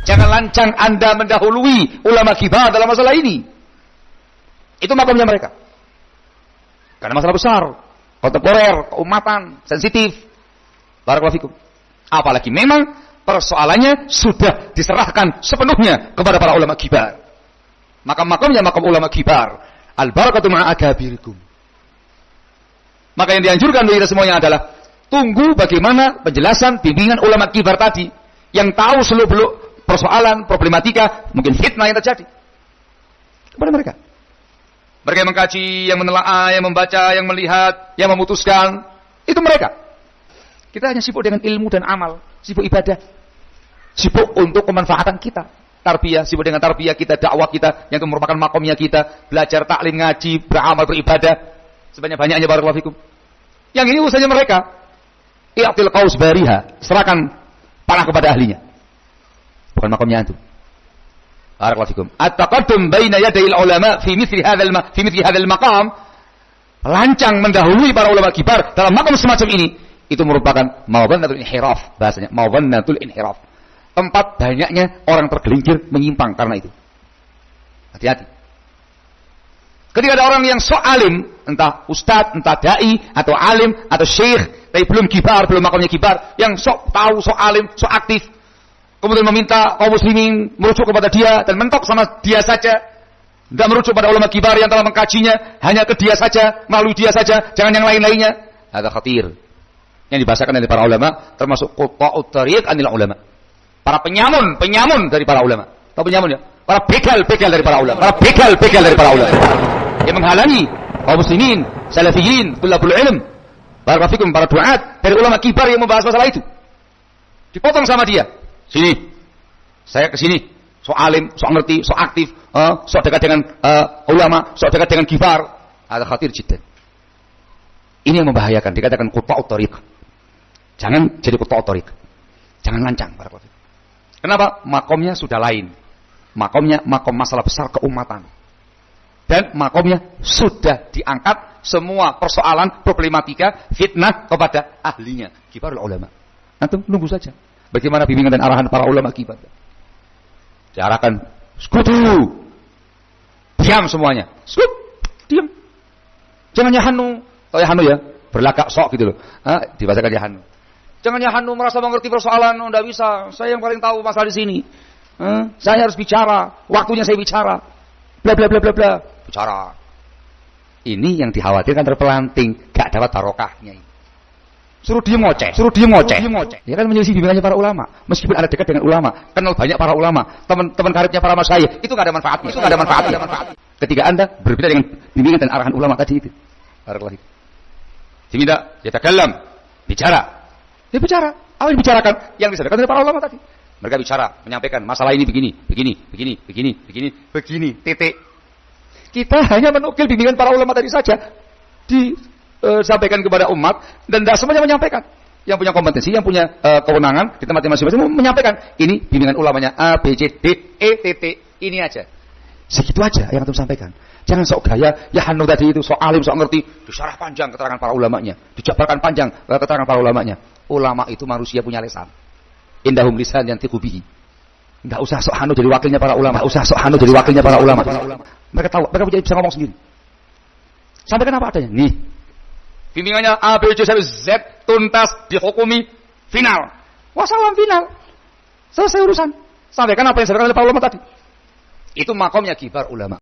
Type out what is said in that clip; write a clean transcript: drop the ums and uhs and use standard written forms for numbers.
Jangan lancang Anda mendahului ulama kibar dalam masalah ini. Itu makamnya mereka. Karena masalah besar, kontemporer, keumatan, sensitif. Barakallahu fikum. Apalagi memang persoalannya sudah diserahkan sepenuhnya kepada para ulama kibar. Makam-makamnya makam ulama kibar. Al-barakatu ma'a akabirikum. Maka yang dianjurkan bagi kita semuanya adalah tunggu bagaimana penjelasan bimbingan ulama kibar tadi yang tahu seluk-beluk persoalan, problematika, mungkin fitnah yang terjadi kepada mereka. Mereka yang mengkaji, yang menelaah, yang membaca, yang melihat, yang memutuskan, itu mereka. Kita hanya sibuk dengan ilmu dan amal, sibuk ibadah, sibuk untuk kemanfaatan kita. Tarbiyah, sibuk dengan tarbiyah kita, dakwah kita, yang itu merupakan makomnya kita, belajar taklim, ngaji, beramal, beribadah, sebanyak-banyaknya barakallahu fikum. Yang ini urusannya mereka. I'til qaus bariha, serahkan panah kepada ahlinya. Bukan makamnya antum. Barakallahu fikum. At-taqaddum baina yadayil ulama fi mithli hadzal maqam, lancang mendahului para ulama kibar dalam makam semacam ini, itu merupakan mawdhannatul inhiraf, bahasanya mawdhannatul inhiraf. Tempat banyaknya orang tergelincir menyimpang karena itu. Hati-hati. Ketika ada orang yang sok alim, entah ustadz, entah dai, atau alim, atau syekh, tapi belum kibar, belum makamnya kibar, yang sok tahu, sok alim, sok aktif, kemudian meminta kaum muslimin merujuk kepada dia dan mentok sama dia saja, tidak merujuk pada ulama kibar yang telah mengkajinya, hanya ke dia saja, melalui dia saja, jangan yang lain-lainnya. Ada khatir yang dibahasakan oleh para ulama, termasuk quta'ut tariq anil ulama, para penyamun dari para ulama. Tahu penyamun ya? Para begal dari para ulama, para begal dari para ulama yang menghalangi kaum muslimin, salafiyin, tulabul ilm, barakallahu fikum, para duat dari ulama kibar yang membahas masalah itu. Dipotong sama dia. Sini, saya ke sini, sok alim, sok ngerti, sok aktif, sok dekat dengan ulama, sok dekat dengan kibar. Ada khatir jiddan. Ini yang membahayakan, dikatakan quta'ut tariq. Jangan jadi quta'ut tariq. Jangan lancang. Kenapa? Makomnya sudah lain. Makomnya makom masalah besar keumatan. Dan makomnya sudah diangkat semua persoalan, problematika, fitnah kepada ahlinya, kibarul ulama. Antum nunggu saja. Bagaimana bimbingan dan arahan para ulama kibar. Diarahkan, sekutu. Diam semuanya. Skut, diam. Jangan yahanu. Tahu yahanu ya? Berlagak sok gitu loh. Dibacakan yahanu. Jangan yahanu merasa mengerti persoalan. Tidak bisa. Saya yang paling tahu masalah di sini. Saya harus bicara. Waktunya saya bicara. Bla bla bla bla bla. Bicara. Ini yang dikhawatirkan terpelanting. Gak dapat barokahnya ini. Suruh dia ngoceh. Ya kan menyelisih bimbingannya para ulama. Meskipun ada dekat dengan ulama, kenal banyak para ulama, teman-teman karibnya para masyayikh, itu enggak ada manfaatnya. Ketika Anda berbeda dengan bimbingan dan arahan ulama tadi itu. Barakallahu. Diminta yatakalam, bicara. Dia bicara. Apa yang dibicarakan? Yang disampaikan oleh para ulama tadi. Mereka bicara, menyampaikan masalah ini begini. Titik. Kita hanya menukil bimbingan para ulama tadi saja. Disampaikan kepada umat dan tidak semuanya menyampaikan. Yang punya kompetensi, yang punya kewenangan di tempat masing-masing menyampaikan. Ini bimbingan ulamanya A, B, C, D, E, T, ini aja. Segitu aja yang antum sampaikan. Jangan sok gaya, ya hanu tadi itu sok alim, sok ngerti, disyarah panjang keterangan para ulamanya, dijabarkan panjang keterangan para ulamanya. Ulama itu manusia punya lisan. Indahum lisan yantiqu bihi. Enggak usah sok hanu jadi wakilnya para ulama. Mereka tahu, mereka bisa ngomong sendiri. Sampaikan apa adanya. Nih. Bimbingannya A, B, C, sampai Z tuntas dihukumi final. Wassalam final. Selesai urusan. Sampaikan apa yang disampaikan oleh para ulama tadi. Itu makomnya kibar ulama.